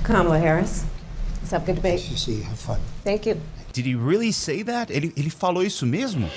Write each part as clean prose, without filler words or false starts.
Kamala Harris. Let's have a good debate. Nice to see you. Have fun. Thank you. Did he really say that? Ele falou isso mesmo?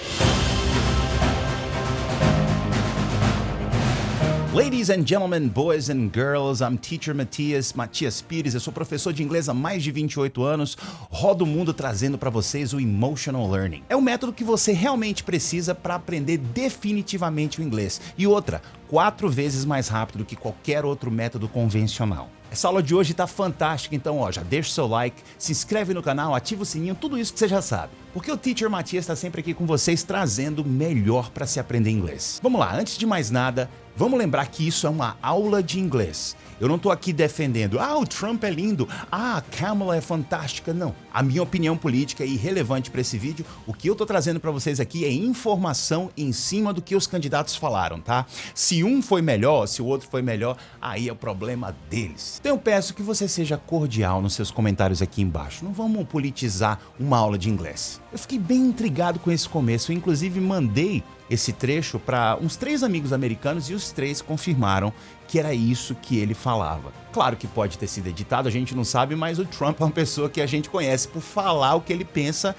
Ladies and gentlemen, boys and girls, I'm teacher Matias Pires, eu sou professor de inglês há mais de 28 anos, rodo o mundo trazendo para vocês o Emotional Learning. É o método que você realmente precisa para aprender definitivamente o inglês. E outra, 4 vezes mais rápido do que qualquer outro método convencional. Essa aula de hoje tá fantástica, então já deixa o seu like, se inscreve no canal, ativa o sininho, tudo isso que você já sabe. Porque o Teacher Matias está sempre aqui com vocês trazendo o melhor para se aprender inglês. Vamos lá, antes de mais nada, vamos lembrar que isso é uma aula de inglês. Eu não tô aqui defendendo, o Trump é lindo, a Kamala é fantástica, não. A minha opinião política é irrelevante para esse vídeo. O que eu tô trazendo para vocês aqui é informação em cima do que os candidatos falaram, tá? Se um foi melhor, se o outro foi melhor, aí é o problema deles. Então eu peço que você seja cordial nos seus comentários aqui embaixo. Não vamos politizar uma aula de inglês. Eu fiquei bem intrigado com esse começo, eu inclusive mandei esse trecho para uns 3 amigos americanos e os 3 confirmaram que era isso que ele falava. Claro que pode ter sido editado, a gente não sabe, mas o Trump é uma pessoa que a gente conhece por falar o que ele pensa,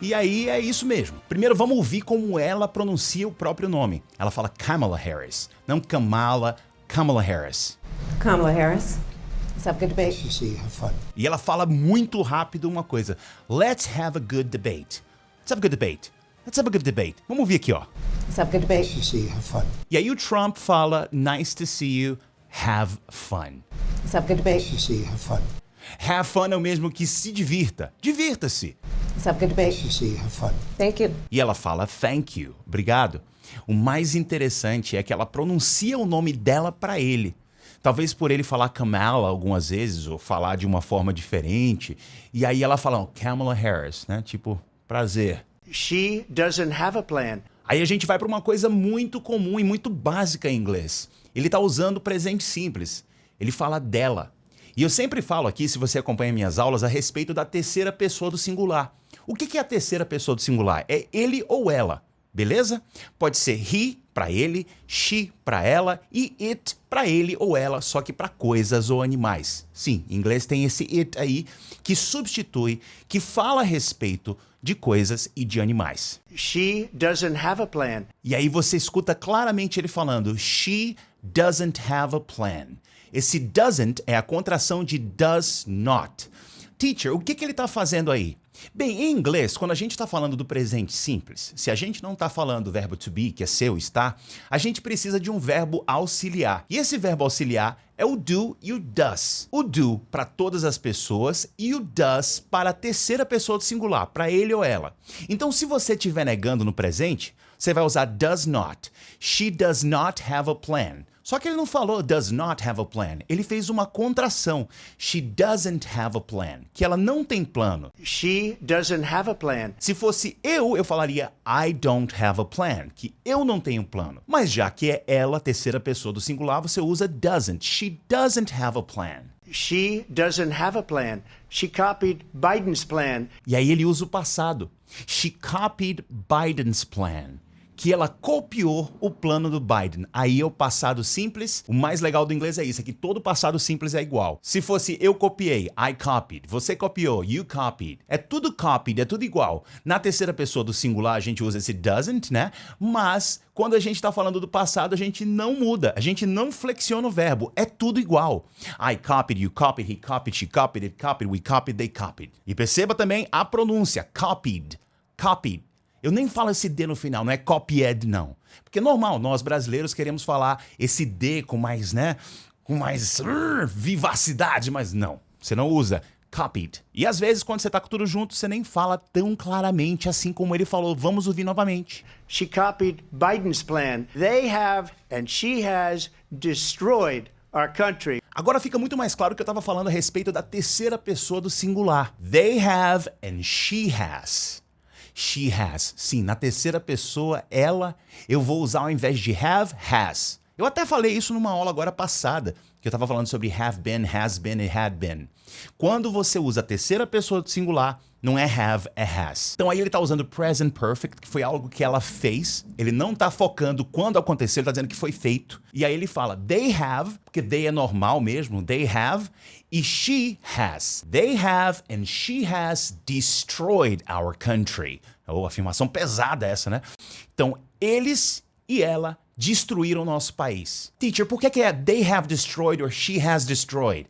e aí é isso mesmo. Primeiro vamos ouvir como ela pronuncia o próprio nome. Ela fala Kamala Harris, não Kamala, Kamala Harris. Kamala Harris. Let's have a good debate. Nice to see you. Have fun. E ela fala muito rápido uma coisa. Let's have a good debate. Let's have a good debate. Let's have a good debate. Vamos ouvir aqui, ó. Let's have a good debate. Nice to see you. Have fun. E aí o Trump fala, nice to see you, have fun. Let's have a good debate. Nice to see you. Have fun. Have fun é o mesmo que se divirta. Divirta-se. Let's have a good debate. Nice to see you. Have fun. Thank you. E ela fala, thank you, obrigado. O mais interessante é que ela pronuncia o nome dela para ele. Talvez por ele falar Kamala algumas vezes, ou falar de uma forma diferente. E aí ela fala, Kamala Harris, né? Tipo, prazer. She doesn't have a plan. Aí a gente vai para uma coisa muito comum e muito básica em inglês. Ele está usando o presente simples. Ele fala dela. E eu sempre falo aqui, se você acompanha minhas aulas, a respeito da terceira pessoa do singular. O que é a terceira pessoa do singular? É ele ou ela, beleza? Pode ser he para ele, she para ela e it para ele ou ela, só que para coisas ou animais. Sim, em inglês tem esse it aí que substitui, que fala a respeito de coisas e de animais. She doesn't have a plan. E aí você escuta claramente ele falando, she doesn't have a plan. Esse doesn't é a contração de does not. Teacher, o que ele está fazendo aí? Bem, em inglês, quando a gente está falando do presente simples, se a gente não está falando do verbo to be, que é ser ou estar, a gente precisa de um verbo auxiliar. E esse verbo auxiliar é o do e o does. O do para todas as pessoas e o does para a terceira pessoa do singular, para ele ou ela. Então, se você estiver negando no presente, você vai usar does not. She does not have a plan. Só que ele não falou does not have a plan. Ele fez uma contração. She doesn't have a plan. Que ela não tem plano. She doesn't have a plan. Se fosse eu falaria I don't have a plan. Que eu não tenho plano. Mas já que é ela, terceira pessoa do singular, você usa doesn't. She doesn't have a plan. She doesn't have a plan. She copied Biden's plan. E aí ele usa o passado. She copied Biden's plan. Que ela copiou o plano do Biden. Aí é o passado simples. O mais legal do inglês é isso, é que todo passado simples é igual. Se fosse eu copiei, I copied. Você copiou, you copied. É tudo copied, é tudo igual. Na terceira pessoa do singular a gente usa esse doesn't, né? Mas quando a gente está falando do passado, a gente não muda. A gente não flexiona o verbo. É tudo igual. I copied, you copied, he copied, she copied, it copied, we copied, they copied. E perceba também a pronúncia. Copied. Copied. Eu nem falo esse D no final, não é copied, não. Porque é normal, nós brasileiros queremos falar esse D com mais, né? Com mais vivacidade, mas não. Você não usa copied. E às vezes, quando você tá com tudo junto, você nem fala tão claramente assim como ele falou. Vamos ouvir novamente. She copied Biden's plan. They have and she has destroyed our country. Agora fica muito mais claro que eu estava falando a respeito da terceira pessoa do singular. They have and she has. She has. Sim, na terceira pessoa, ela, eu vou usar ao invés de have, has. Eu até falei isso numa aula agora passada, que eu estava falando sobre have been, has been e had been. Quando você usa a terceira pessoa do singular, Não é have, é has. Então aí ele tá usando present perfect, que foi algo que ela fez. Ele não tá focando quando aconteceu, ele tá dizendo que foi feito. E aí ele fala they have, porque they é normal mesmo, they have, e she has. They have and she has destroyed our country. Oh, afirmação pesada essa, né? Então, eles e ela destruíram o nosso país. Teacher, por que é they have destroyed or she has destroyed?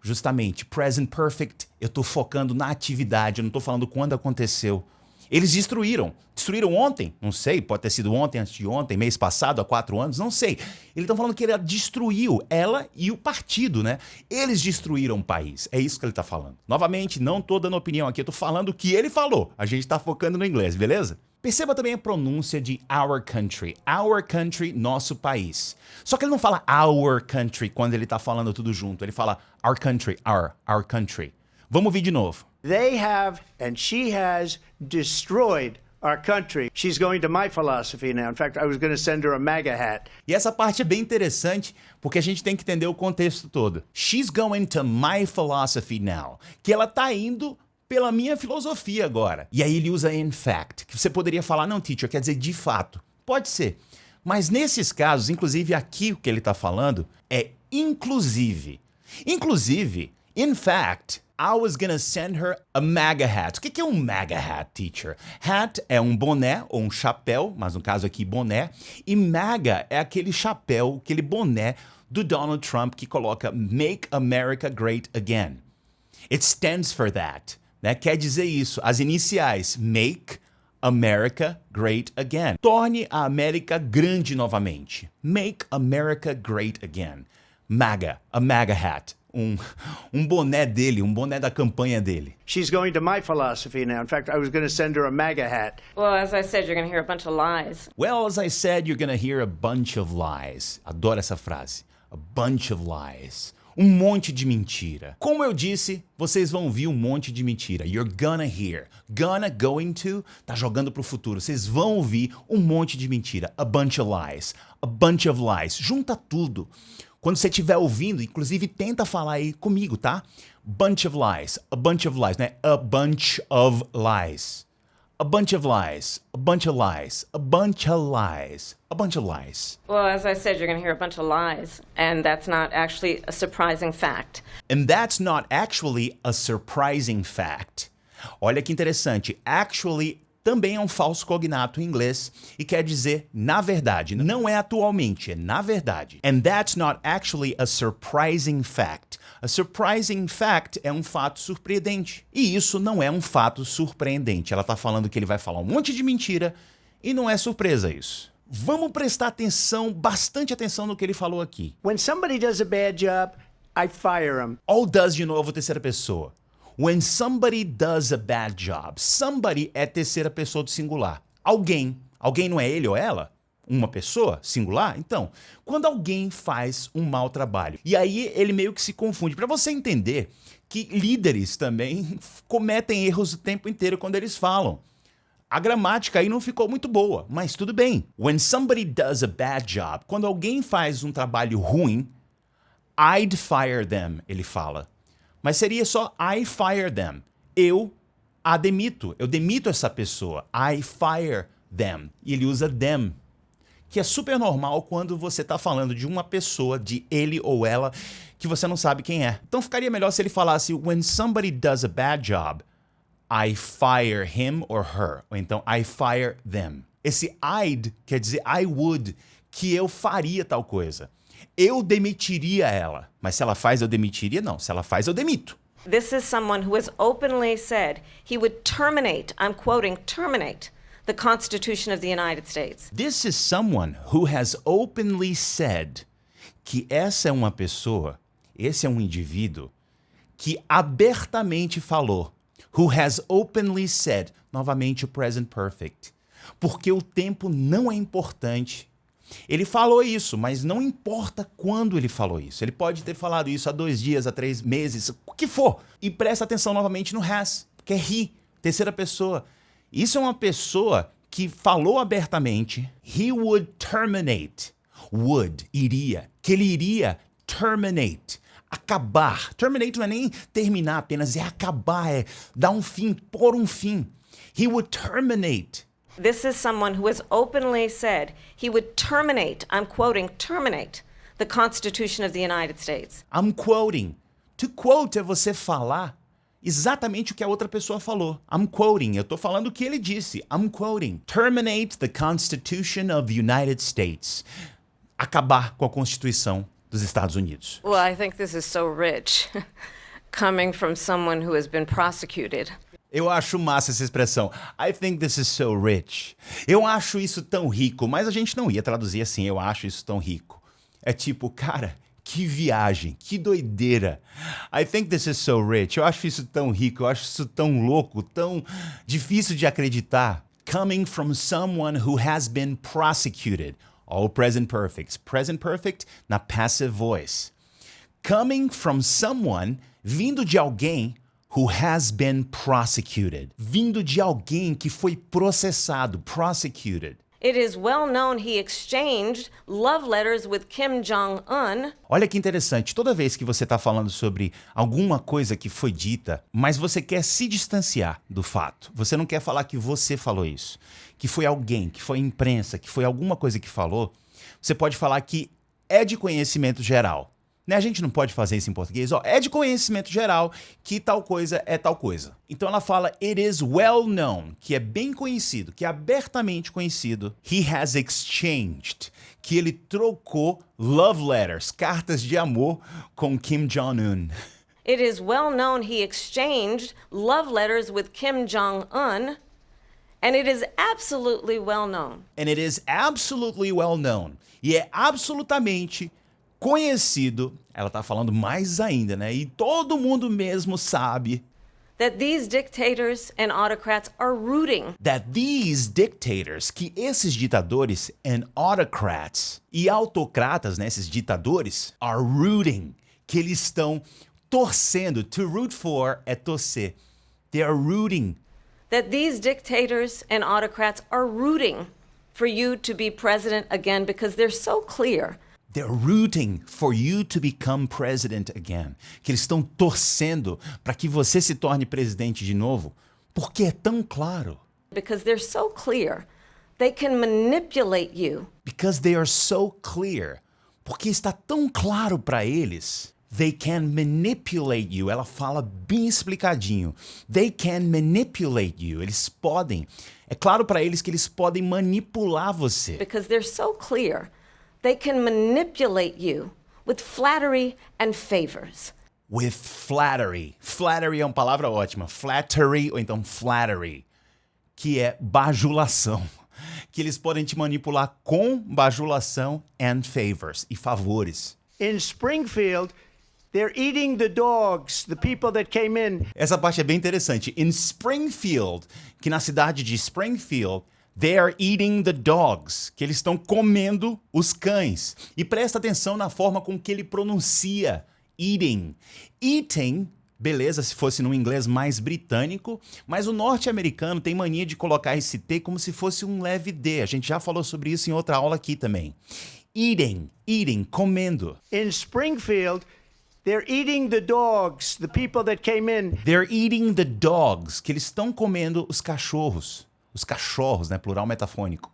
Justamente, present perfect, eu tô focando na atividade, eu não tô falando quando aconteceu. Eles destruíram. Destruíram ontem? Não sei, pode ter sido ontem, antes de ontem, mês passado, há 4 anos, não sei. Eles estão falando que ele destruiu ela e o partido, né? Eles destruíram o país. É isso que ele tá falando. Novamente, não tô dando opinião aqui, eu tô falando o que ele falou. A gente tá focando no inglês, beleza? Perceba também a pronúncia de our country. Our country, nosso país. Só que ele não fala our country quando ele tá falando tudo junto. Ele fala our country, our country. Vamos ouvir de novo. They have and she has destroyed our country. She's going to my philosophy now. In fact, I was going to send her a MAGA hat. E essa parte é bem interessante porque a gente tem que entender o contexto todo. She's going to my philosophy now. Que ela tá indo pela minha filosofia agora. E aí ele usa in fact, que você poderia falar, não, teacher, quer dizer de fato. Pode ser. Mas nesses casos, inclusive aqui o que ele tá falando é inclusive. Inclusive, in fact, I was gonna send her a MAGA hat. O que é um MAGA hat, teacher? Hat é um boné ou um chapéu, mas no caso aqui boné. E MAGA é aquele chapéu, aquele boné do Donald Trump que coloca Make America Great Again. It stands for that. Né? Quer dizer isso. As iniciais, Make America Great Again. Torne a América grande novamente. Make America Great Again. MAGA, a MAGA hat. Um boné dele, um boné da campanha dele. She's going to my philosophy now. In fact, I was going to send her a MAGA hat. Well, as I said, you're going to hear a bunch of lies. Well, as I said, you're gonna hear a bunch of lies. Adoro essa frase. A bunch of lies. Um monte de mentira. Como eu disse, vocês vão ouvir um monte de mentira. You're gonna hear. Gonna, going to, tá jogando pro futuro. Vocês vão ouvir um monte de mentira. A bunch of lies. A bunch of lies. Junta tudo. Quando você estiver ouvindo, inclusive tenta falar aí comigo, tá? Bunch of lies. A bunch of lies, né? A bunch of lies. A bunch of lies. A bunch of lies. A bunch of lies. A bunch of lies. Well, as I said, you're going to hear a bunch of lies, and that's not actually a surprising fact. And that's not actually a surprising fact. Olha que interessante. Actually também é um falso cognato em inglês e quer dizer na verdade. Não é atualmente, é na verdade. And that's not actually a surprising fact. A surprising fact é um fato surpreendente. E isso não é um fato surpreendente. Ela tá falando que ele vai falar um monte de mentira e não é surpresa isso. Vamos prestar atenção, bastante atenção no que ele falou aqui. When somebody does a bad job, I fire them. All does de novo, terceira pessoa. When somebody does a bad job. Somebody é terceira pessoa do singular. Alguém. Alguém não é ele ou ela? Uma pessoa singular? Então, quando alguém faz um mau trabalho. E aí ele meio que se confunde. Para você entender que líderes também cometem erros o tempo inteiro quando eles falam. A gramática aí não ficou muito boa, mas tudo bem. When somebody does a bad job. Quando alguém faz um trabalho ruim, I'd fire them, ele fala. Mas seria só I fire them. Eu a demito. Eu demito essa pessoa. I fire them. E ele usa them. Que é super normal quando você está falando de uma pessoa, de ele ou ela, que você não sabe quem é. Então ficaria melhor se ele falasse when somebody does a bad job, I fire him or her. Ou então I fire them. Esse I'd quer dizer I would, que eu faria tal coisa. Eu demitiria ela. Mas se ela faz, eu demitiria? Não. Se ela faz, eu demito. This is someone who has openly said he would terminate, I'm quoting, terminate the Constitution of the United States. This is someone who has openly said que essa é uma pessoa, esse é um indivíduo que abertamente falou. Who has openly said, novamente o present perfect. Porque o tempo não é importante. Ele falou isso, mas não importa quando ele falou isso. Ele pode ter falado isso há 2 dias, há 3 meses, o que for. E presta atenção novamente no has, que é he, terceira pessoa. Isso é uma pessoa que falou abertamente. He would terminate. Would, iria. Que ele iria terminate. acabar. Terminate não é nem terminar apenas, é acabar, é dar um fim, pôr um fim. He would terminate. This is someone who has openly said he would terminate, I'm quoting, terminate the Constitution of the United States. I'm quoting. To quote é você falar exatamente o que a outra pessoa falou. I'm quoting. Eu tô falando o que ele disse. I'm quoting. Terminate the Constitution of the United States. Acabar com a Constituição dos Estados Unidos. Well, I think this is so rich, coming from someone who has been prosecuted. Eu acho massa essa expressão. I think this is so rich. Eu acho isso tão rico, mas a gente não ia traduzir assim, eu acho isso tão rico. É tipo, cara, que viagem, que doideira. I think this is so rich. Eu acho isso tão rico, eu acho isso tão louco, tão difícil de acreditar. Coming from someone who has been prosecuted. All present perfects. Present perfect na passive voice. Coming from someone, vindo de alguém who has been prosecuted. Vindo de alguém que foi processado, prosecuted. It is well known he exchanged love letters with Kim Jong-un. Olha que interessante, toda vez que você está falando sobre alguma coisa que foi dita, mas você quer se distanciar do fato, você não quer falar que você falou isso, que foi alguém, que foi a imprensa, que foi alguma coisa que falou, você pode falar que é de conhecimento geral. Né? A gente não pode fazer isso em português. Ó, é de conhecimento geral que tal coisa é tal coisa. Então ela fala it is well known, que é bem conhecido, que é abertamente conhecido. He has exchanged, que ele trocou love letters, cartas de amor com Kim Jong-un. It is well known he exchanged love letters with Kim Jong-un, and it is absolutely well known. And it is absolutely well known. E é absolutamente conhecido, ela tá falando mais ainda, né? E todo mundo mesmo sabe That these dictators and autocrats are rooting that these dictators, que esses ditadores and autocrats e autocratas, né, esses ditadores, are rooting, que eles estão torcendo. To root for é torcer. They are rooting. that these dictators and autocrats are rooting for you to be president again because they're so clear. They're rooting for you to become president again. Que eles estão torcendo para que você se torne presidente de novo, porque é tão claro. Because they're so clear, they can manipulate you. Because they are so clear. Porque está tão claro para eles. They can manipulate you. Ela fala bem explicadinho. They can manipulate you. Eles podem. É claro para eles que eles podem manipular você. Because they're so clear, they can manipulate you with flattery and favors. With flattery. Flattery é uma palavra ótima. Flattery ou então flattery, que é bajulação. Que eles podem te manipular com bajulação and favors e favores. In Springfield, they're eating the dogs, the people that came in. Essa parte é bem interessante. In Springfield, que na cidade de Springfield, they are eating the dogs, que eles estão comendo os cães. E presta atenção na forma com que ele pronuncia eating. Eating, beleza, se fosse no inglês mais britânico, mas o norte-americano tem mania de colocar esse T como se fosse um leve D. A gente já falou sobre isso em outra aula aqui também. Eating, comendo. In Springfield, they're eating the dogs, the people that came in. They're eating the dogs, que eles estão comendo os cachorros. Os cachorros, né? Plural metafônico.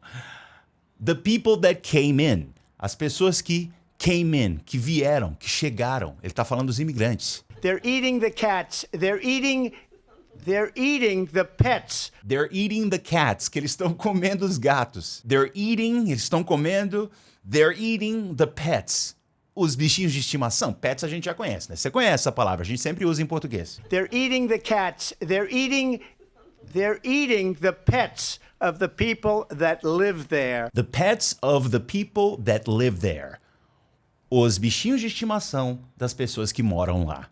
The people that came in. As pessoas que came in, que vieram, que chegaram. Ele está falando dos imigrantes. They're eating the cats. They're eating the pets. They're eating the cats, que eles estão comendo os gatos. They're eating, eles estão comendo. They're eating the pets. Os bichinhos de estimação. Pets a gente já conhece, né? Você conhece essa palavra, a gente sempre usa em português. They're eating the cats. They're eating the pets of the people that live there. The pets of the people that live there. Os bichinhos de estimação das pessoas que moram lá.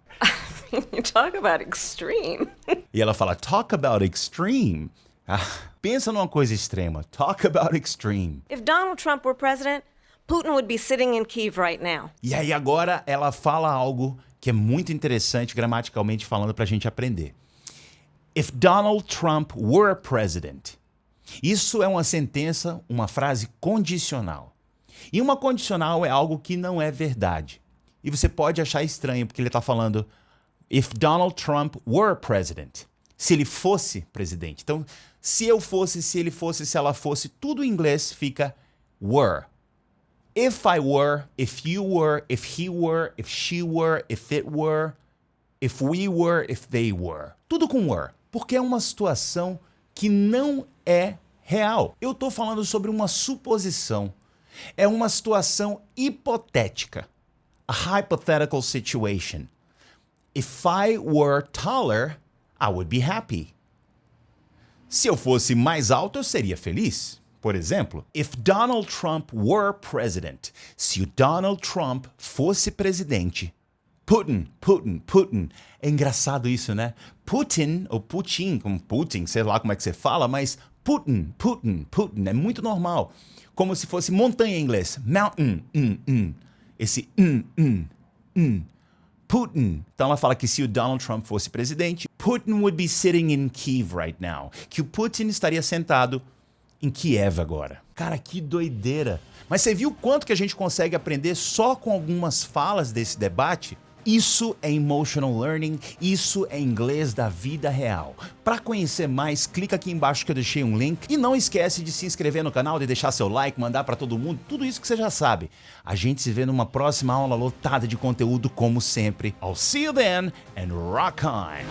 You talk about extreme. E ela fala, talk about extreme. Ah, pensa numa coisa extrema. Talk about extreme. If Donald Trump were president, Putin would be sitting in Kyiv right now. E aí agora ela fala algo que é muito interessante gramaticalmente falando pra gente aprender. If Donald Trump were president. Isso é uma sentença, uma frase condicional. E uma condicional é algo que não é verdade. E você pode achar estranho, porque ele está falando if Donald Trump were president. Se ele fosse presidente. Então, se eu fosse, se ele fosse, se ela fosse, tudo em inglês fica were. If I were, if you were, if he were, if she were, if it were, if we were, if they were. Tudo com were. Porque é uma situação que não é real. Eu estou falando sobre uma suposição. É uma situação hipotética. A hypothetical situation. If I were taller, I would be happy. Se eu fosse mais alto, eu seria feliz. Por exemplo, if Donald Trump were president, se o Donald Trump fosse presidente, Putin. É engraçado isso, né? Putin, ou Putin, como Putin, sei lá como é que você fala, mas Putin, é muito normal. Como se fosse montanha em inglês. Mountain, Esse Putin. Então ela fala que se o Donald Trump fosse presidente, Putin would be sitting in Kyiv right now. Que o Putin estaria sentado em Kiev agora. Cara, que doideira. Mas você viu quanto que a gente consegue aprender só com algumas falas desse debate? Isso é Emotional Learning, isso é inglês da vida real. Para conhecer mais, clica aqui embaixo que eu deixei um link. E não esquece de se inscrever no canal, de deixar seu like, mandar para todo mundo, tudo isso que você já sabe. A gente se vê numa próxima aula lotada de conteúdo como sempre. I'll see you then and rock on!